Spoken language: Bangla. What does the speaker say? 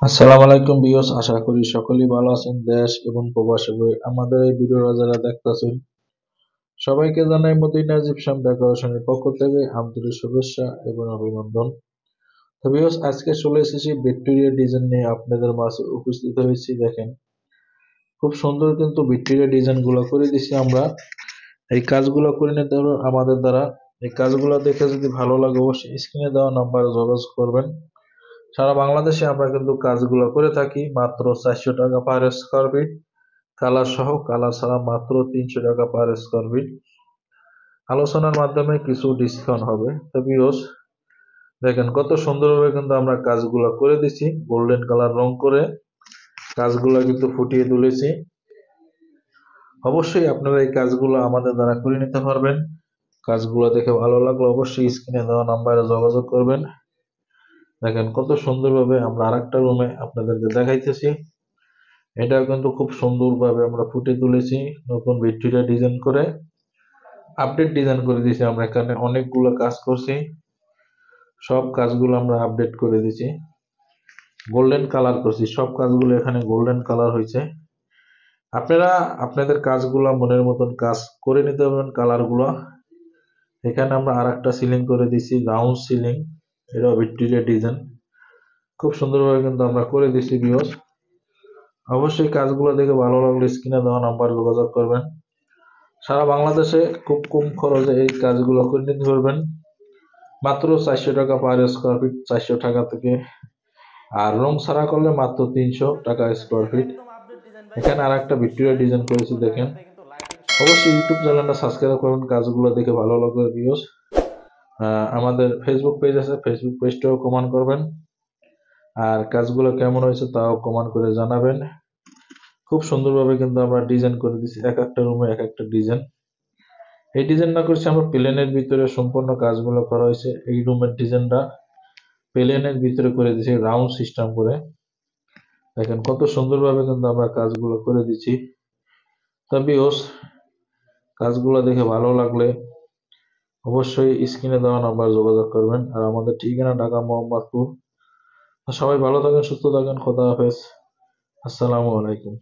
আসসালামু আলাইকুম ভিউয়ার্স, আশা করি সকলেই ভালো আছেন। দেশ এবং প্রবাসে আমাদের এই ভিডিওটা যারা দেখতেছেন সবাইকে জানাই মদিনা জিপসাম ডেকোরেশনের পক্ষ থেকে আন্তরিক শুভেচ্ছা এবং অভিনন্দন। তো ভিউয়ার্স, আজকে চলে এসেছি ভিক্টোরিয়া ডিজাইন নিয়ে আপনাদের মাঝে উপস্থিত হয়েছি। দেখেন, খুব সুন্দর কিন্তু ভিক্টোরিয়া ডিজাইন গুলো করে দিছি আমরা। এই কাজগুলো করে নিতে হবে আমাদের দ্বারা। এই কাজগুলো দেখে যদি ভালো লাগে অবশ্যই স্ক্রিনে দেওয়া নাম্বারে যোগাযোগ করবেন। সারা বাংলাদেশে আমরা কিন্তু কাজগুলো করে থাকি মাত্র 400 টাকা পার স্কয়ার ফিট, কালার সহ, কালার ছাড়া মাত্র 300 টাকা পার স্কয়ার ফিট। আলোচনার মাধ্যমে কিছু ডিসকাউন্ট হবে। তো ভিউয়ার্স, দেখেন কত সুন্দরভাবে কিন্তু আমরা কাজগুলো করে দিছি। গোল্ডেন কালার রং করে কাজগুলো কিন্তু ফুটিয়ে তুলেছি। অবশ্যই আপনারা এই কাজগুলো আমাদের দ্বারা করে নিতে পারবেন। কাজগুলো দেখে ভালো লাগলে অবশ্যই স্ক্রিনে দেওয়া নাম্বারে যোগাযোগ করবেন। দেখেন কত সুন্দরভাবে আমরা আরেকটা রুমে আপনাদেরকে দেখাইতেছি। এটাও কিন্তু খুব সুন্দরভাবে আমরা ফুটিয়ে তুলেছি, নতুন ভিক্টোরিয়া ডিজাইন করে আপডেট ডিজাইন করে দিয়েছি। আমরা এখানে অনেকগুলো কাজ করছি, সব কাজগুলো আমরা আপডেট করে দিয়েছি। গোল্ডেন কালার করছি, সব কাজগুলো এখানে গোল্ডেন কালার হয়েছে। আপনারা আপনাদের কাজগুলো মনের মতন কাজ করে নিতে পারবেন। কালারগুলো এখানে আমরা আরেকটা সিলিং করে দিয়েছি, রাউন্ড সিলিং। এটাও ভিক্টোরিয়া ডিজাইন খুব সুন্দরভাবে কিন্তু আমরা করে দিয়েছি ভিউয়ার্স। অবশ্যই কাজগুলো দেখে ভালো লাগলে স্ক্রিনে দেওয়া নাম্বার যোগাযোগ করবেন। সারা বাংলাদেশে খুব কম খরচে এই কাজগুলো করে নিতে পারবেন মাত্র 400 টাকা পার স্কয়ার ফিট, 400 টাকা থেকে। আর রং ছাড়া করলে মাত্র 300 টাকা স্কয়ার ফিট। এখানে আর একটা ভিক্টোরিয়া ডিজাইন করেছি দেখেন। অবশ্যই ইউটিউব চ্যানেলটা সাবস্ক্রাইব করবেন কাজগুলো দেখে ভালো লাগবে ভিউয়ার্স। আমাদের ফেসবুক পেজ আছে, ফেসবুক পেজটাও কমেন্ট করবেন। আর কাজগুলো কেমন হয়েছে তাও কমেন্ট করে জানাবেন। খুব সুন্দরভাবে কিন্তু আমরা ডিজাইন করে দিচ্ছি, এক একটা রুমে এক একটা ডিজাইন। এই ডিজাইনটা করছি আমরা প্লেনের ভিতরে, সম্পূর্ণ কাজগুলো করা হয়েছে। এই রুমের ডিজাইনটা প্লেনের ভিতরে করে দিয়েছি রাউন্ড সিস্টেম করে। দেখেন কত সুন্দরভাবে কিন্তু আমরা কাজগুলো করে দিচ্ছি। তবে ভিউয়ার্স, কাজগুলো দেখে ভালো লাগলে অবশ্যই স্ক্রিনে দেওয়া নাম্বার যোগাযোগ করবেন। আর আমাদের ঠিকানা ঢাকা মোহাম্মদপুর। সবাই ভালো থাকেন, সুস্থ থাকেন, খোদা হাফেজ, আসসালামু আলাইকুম।